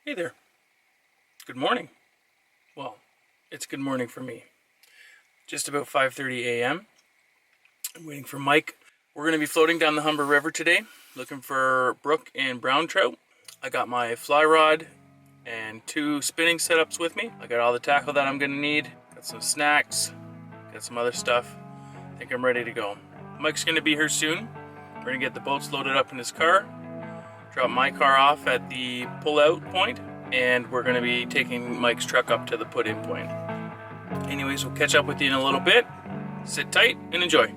Hey there. Good morning. Well, it's good morning for me. Just about 5:30 a.m. I'm waiting for Mike. We're going to be floating down the Humber River today, looking for Brook and Brown trout. I got my fly rod and 2 spinning setups with me. I got all the tackle that I'm going to need. Got some snacks, got some other stuff. I think I'm ready to go. Mike's going to be here soon. We're going to get the boats loaded up in his car, drop my car off at the pull-out point, and we're going to be taking Mike's truck up to the put-in point. Anyways, we'll catch up with you in a little bit. Sit tight and enjoy.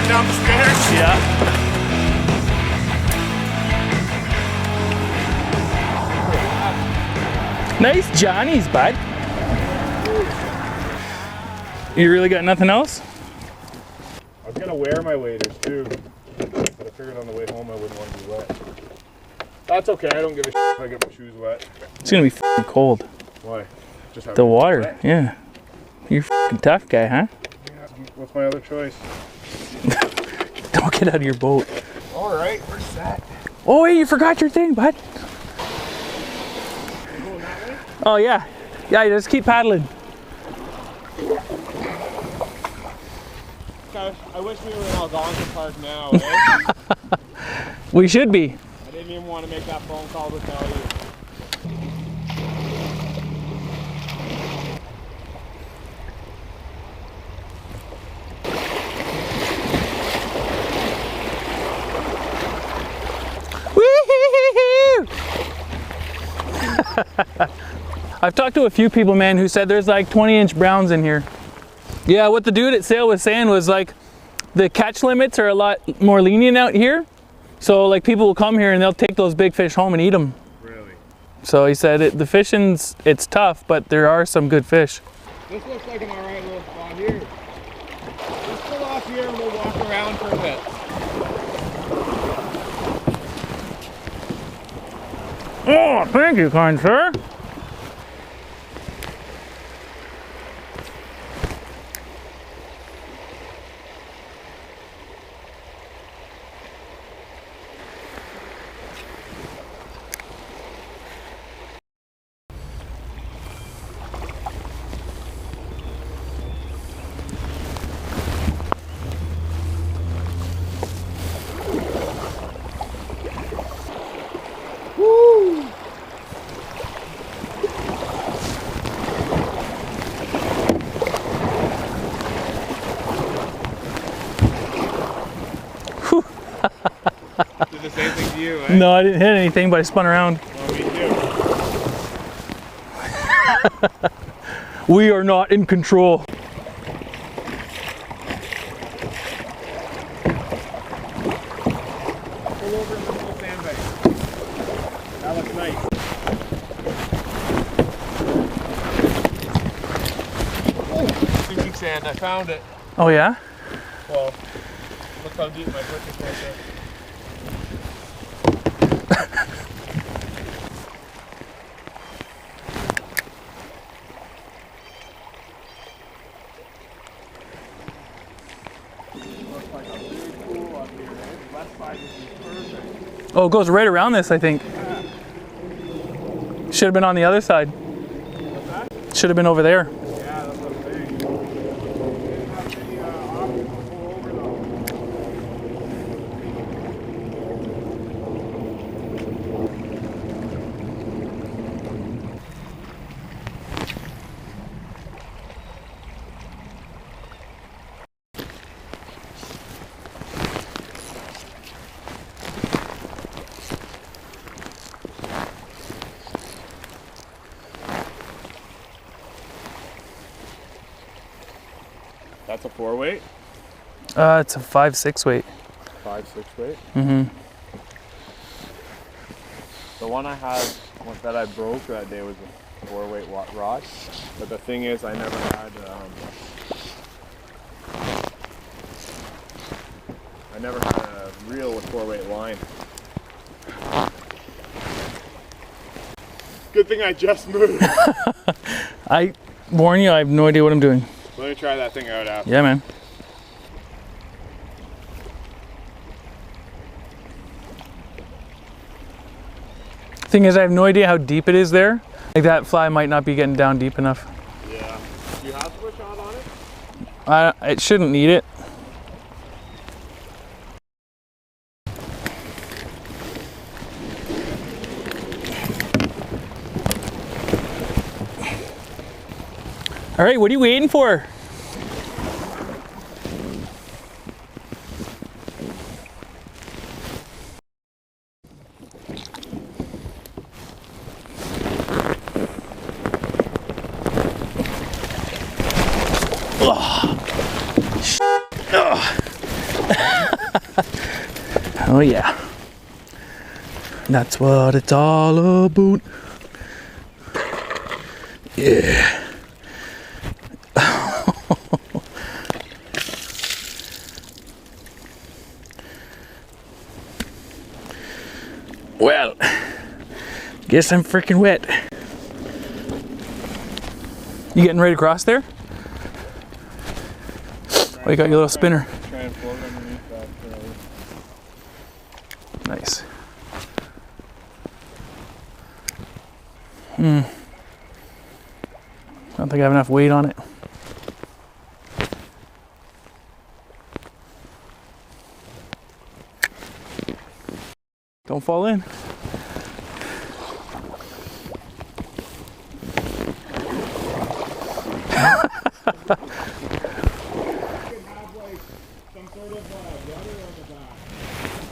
Down the stairs? Yeah. Nice Johnnies, bud. You really got nothing else? I was gonna wear my waders too, but I figured on the way home I wouldn't want to be wet. That's okay, I don't give a shit if I get my shoes wet. It's gonna be f***ing cold. Why? Just have The water, wet? yeah. You're a f***ing tough guy, huh? Yeah, what's my other choice? Don't get out of your boat. Alright, we're set. Oh wait, you forgot your thing, bud. You going that way? Oh yeah. Yeah, you just keep paddling. Gosh, I wish we were in Algonquin Park now, eh? We should be. I didn't even want to make that phone call to tell you. I've talked to a few people, man, who said there's like 20-inch browns in here. Yeah, what the dude at Sale was saying was like the catch limits are a lot more lenient out here. So like people will come here and they'll take those big fish home and eat them. Really? So he said the fishing's, it's tough, but there are some good fish. This looks like an alright little spot here. Let's pull off here and we'll walk around for a bit. Oh, thank you, kind sir. Did the same thing to you, eh? No, I didn't hit anything, but I spun around. Well, me too. We are not in control. Pull over in the little sandbag. That looks nice. Oh, sinking sand, I found it. Oh yeah? Well, look how deep my foot is right there. Looks like a really cool up here, eh? Left side is perfect. Oh, it goes right around this, I think. Yeah. Should have been on the other side. What's that? Should have been over there. Yeah, that's what I'm saying. Didn't have any option to pull over though. That's a 4-weight? It's a 5-6 weight. 5-6 weight? Mm-hmm. The one I had that I broke that day was a 4-weight rod. But the thing is, I never had a reel with 4-weight line. Good thing I just moved. I warn you, I have no idea what I'm doing. Let me try that thing out after. Yeah, man. Thing is, I have no idea how deep it is there. Like that fly might not be getting down deep enough. Yeah. Do you have switch on it? It shouldn't need it. All right, what are you waiting for? Oh yeah, that's what it's all about. Yeah. Well, guess I'm freaking wet. You getting ready to cross there? Oh, you got your little spinner. Try and float underneath that. Nice. I don't think I have enough weight on it. Don't fall in.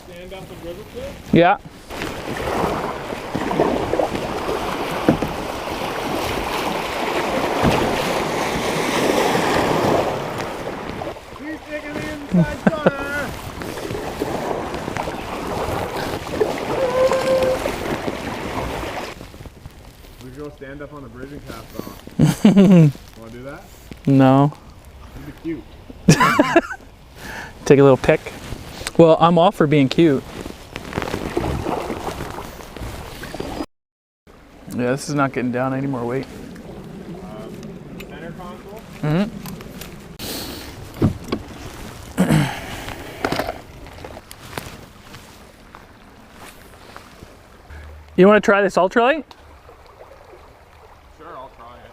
Stand up and river cliff? Yeah. Keep digging the inside corner. We could go stand up on the bridge and cast off. Want to do that? No. That'd be cute. Take a little pic. Well, I'm all for being cute. Yeah, this is not getting down any more weight. Center console? Mm-hmm. You want to try this ultralight? Sure, I'll try it.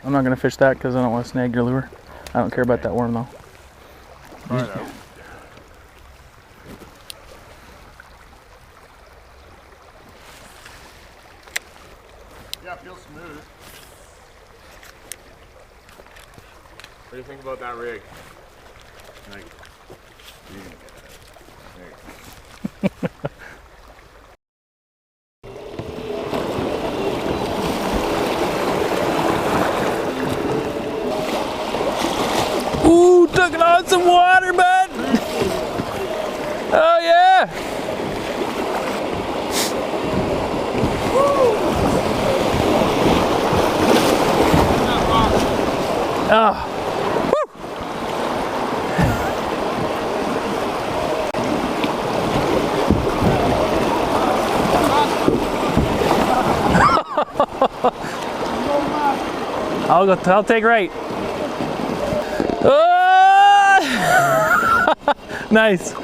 I'm not going to fish that because I don't want to snag your lure. I don't care about that worm though. Try it out. Yeah, it feels smooth. What do you think about that rig? Like, Ooh, took on some water, bud. Oh yeah. Oh. I'll take right. Oh! Nice.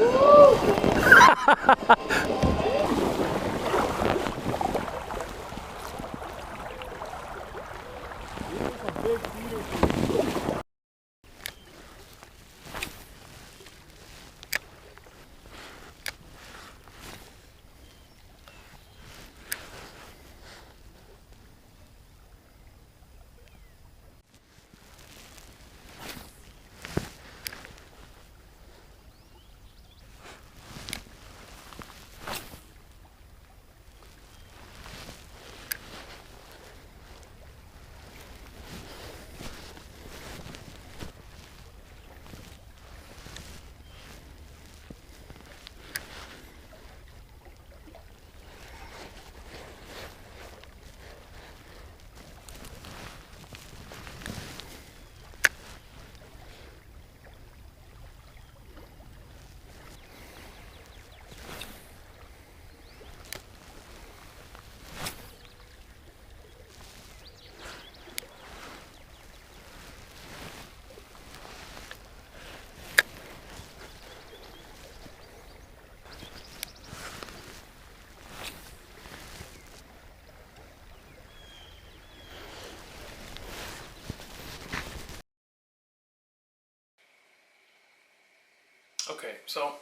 Okay, so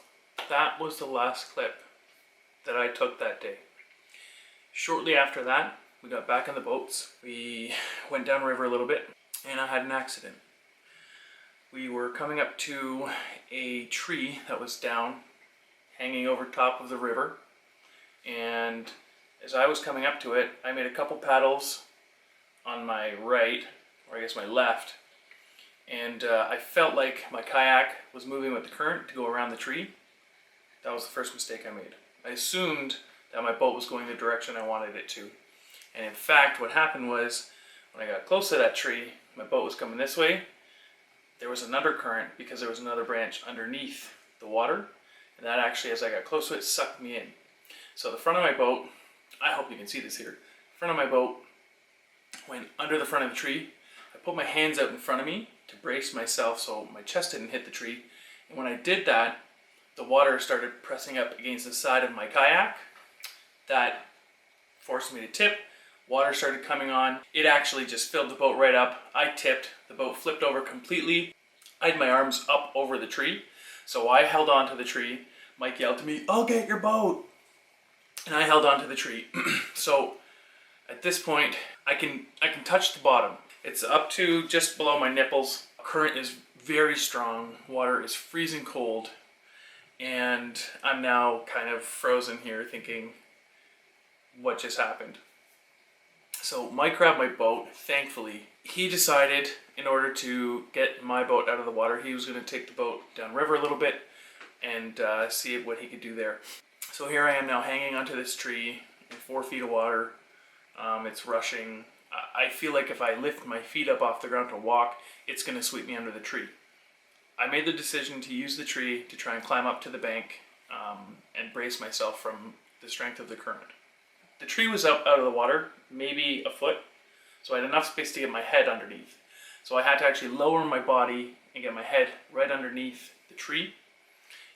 that was the last clip that I took that day. Shortly after that, we got back in the boats. We went downriver a little bit, and I had an accident. We were coming up to a tree that was down, hanging over top of the river, and as I was coming up to it, I made a couple paddles on my right, or I guess my left, and I felt like my kayak was moving with the current to go around the tree. That was the first mistake I made. I assumed that my boat was going the direction I wanted it to. And in fact, what happened was, when I got close to that tree, my boat was coming this way. There was an undercurrent because there was another branch underneath the water. And that actually, as I got close to it, sucked me in. So the front of my boat, I hope you can see this here. The front of my boat went under the front of the tree. I put my hands out in front of me to brace myself so my chest didn't hit the tree. And when I did that, the water started pressing up against the side of my kayak. That forced me to tip. Water started coming on. It actually just filled the boat right up. I tipped. The boat flipped over completely. I had my arms up over the tree. So I held on to the tree. Mike yelled to me, "I'll get your boat." And I held on to the tree. So at this point, I can touch the bottom. It's up to just below my nipples. Current is very strong. Water is freezing cold. And I'm now kind of frozen here thinking, what just happened? So Mike grabbed my boat, thankfully. He decided, in order to get my boat out of the water, he was going to take the boat downriver a little bit and see what he could do there. So here I am now hanging onto this tree in 4 feet of water. It's rushing. I feel like if I lift my feet up off the ground to walk, it's going to sweep me under the tree. I made the decision to use the tree to try and climb up to the bank and brace myself from the strength of the current. The tree was up out of the water, maybe a foot, so I had enough space to get my head underneath. So I had to actually lower my body and get my head right underneath the tree.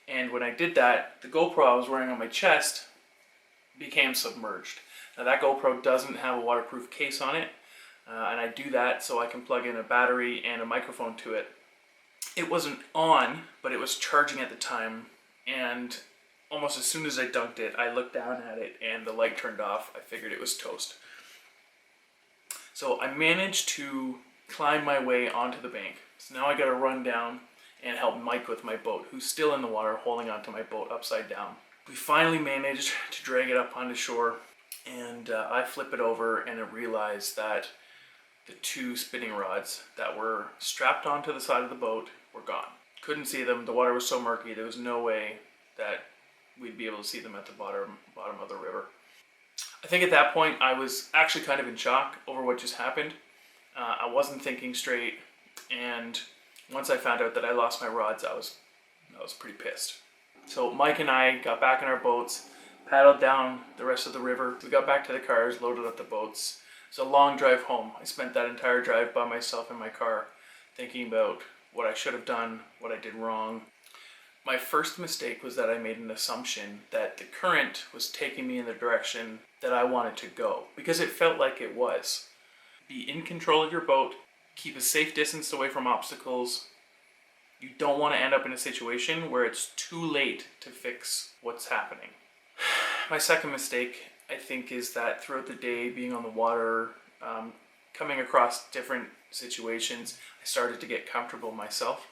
And when I did that, the GoPro I was wearing on my chest became submerged. Now that GoPro doesn't have a waterproof case on it, and I do that so I can plug in a battery and a microphone to it. It wasn't on, but it was charging at the time, and almost as soon as I dunked it, I looked down at it and the light turned off. I figured it was toast. So I managed to climb my way onto the bank. So now I gotta run down and help Mike with my boat, who's still in the water holding onto my boat upside down. We finally managed to drag it up onto shore, and I flip it over and I realize that the 2 spinning rods that were strapped onto the side of the boat were gone. Couldn't see them. The water was so murky, there was no way that we'd be able to see them at the bottom of the river. I think at that point I was actually kind of in shock over what just happened. I wasn't thinking straight, and once I found out that I lost my rods, I was pretty pissed. So Mike and I got back in our boats, paddled down the rest of the river. We got back to the cars, loaded up the boats. It's a long drive home. I spent that entire drive by myself in my car, thinking about what I should have done, what I did wrong. My first mistake was that I made an assumption that the current was taking me in the direction that I wanted to go, because it felt like it was. Be in control of your boat, keep a safe distance away from obstacles. You don't want to end up in a situation where it's too late to fix what's happening. My second mistake, I think, is that throughout the day, being on the water, coming across different situations, I started to get comfortable myself.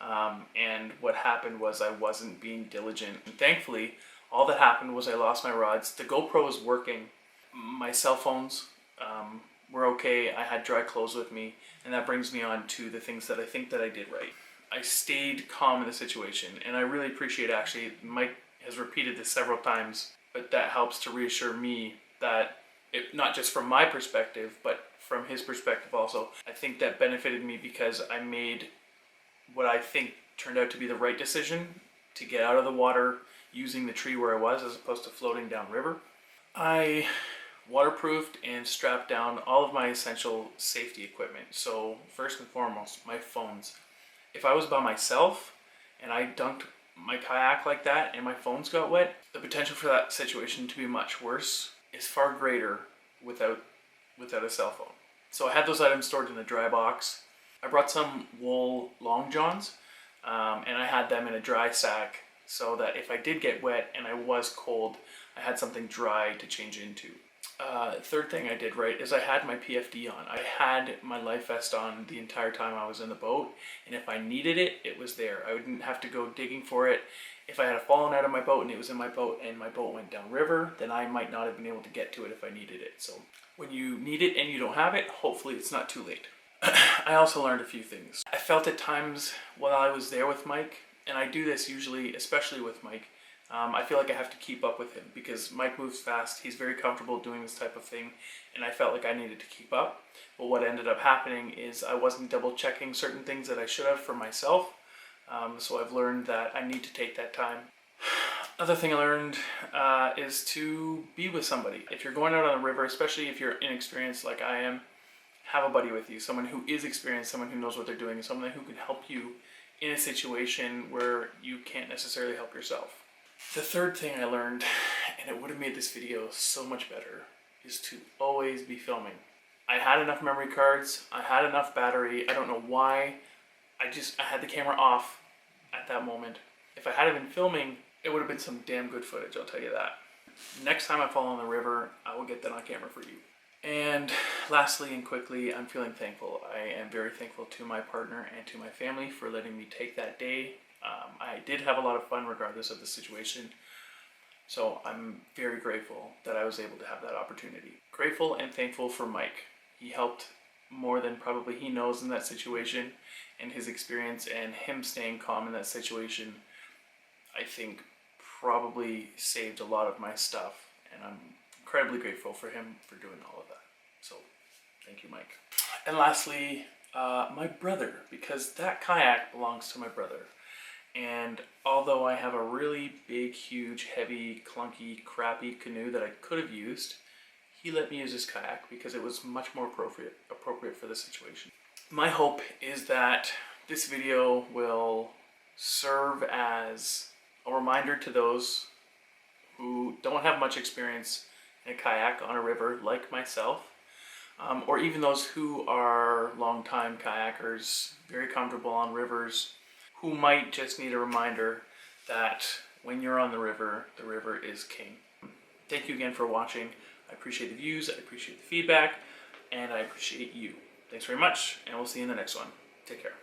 And what happened was I wasn't being diligent. And thankfully, all that happened was I lost my rods. The GoPro was working. My cell phones were okay. I had dry clothes with me. And that brings me on to the things that I think that I did right. I stayed calm in the situation. And I really appreciate, actually, Mike has repeated this several times, but that helps to reassure me that not just from my perspective, but from his perspective also, I think that benefited me because I made what I think turned out to be the right decision to get out of the water using the tree where I was as opposed to floating downriver. I waterproofed and strapped down all of my essential safety equipment. So first and foremost, my phones. If I was by myself and I dunked my kayak like that and my phones got wet, the potential for that situation to be much worse is far greater without a cell phone. So I had those items stored in a dry box. I brought some wool long johns and I had them in a dry sack so that if I did get wet and I was cold, I had something dry to change into. Third thing I did right is I had my PFD on. I had my life vest on the entire time I was in the boat, and if I needed it, it was there. I wouldn't have to go digging for it. If I had fallen out of my boat and it was in my boat and my boat went downriver, then I might not have been able to get to it if I needed it. So when you need it and you don't have it, hopefully it's not too late. I also learned a few things. I felt at times while I was there with Mike, and I do this usually, especially with Mike, I feel like I have to keep up with him because Mike moves fast. He's very comfortable doing this type of thing, and I felt like I needed to keep up. But what ended up happening is I wasn't double checking certain things that I should have for myself. So I've learned that I need to take that time. Another thing I learned is to be with somebody. If you're going out on the river, especially if you're inexperienced like I am, have a buddy with you, someone who is experienced, someone who knows what they're doing, someone who can help you in a situation where you can't necessarily help yourself. The third thing I learned, and it would have made this video so much better, is to always be filming. I had enough memory cards, I had enough battery, I don't know why, I had the camera off at that moment. If I hadn't been filming, it would have been some damn good footage, I'll tell you that. Next time I fall in the river, I will get that on camera for you. And lastly and quickly, I'm feeling thankful. I am very thankful to my partner and to my family for letting me take that day. I did have a lot of fun regardless of the situation. So I'm very grateful that I was able to have that opportunity. Grateful and thankful for Mike. He helped more than probably he knows in that situation, and his experience and him staying calm in that situation, I think probably saved a lot of my stuff, and I'm incredibly grateful for him for doing all of that. So thank you, Mike. And lastly, my brother, because that kayak belongs to my brother. And although I have a really big, huge, heavy, clunky, crappy canoe that I could have used, he let me use his kayak because it was much more appropriate for the situation. My hope is that this video will serve as a reminder to those who don't have much experience in a kayak on a river like myself, or even those who are longtime kayakers, very comfortable on rivers, who might just need a reminder that when you're on the river is king. Thank you again for watching. I appreciate the views, I appreciate the feedback, and I appreciate you. Thanks very much, and we'll see you in the next one. Take care.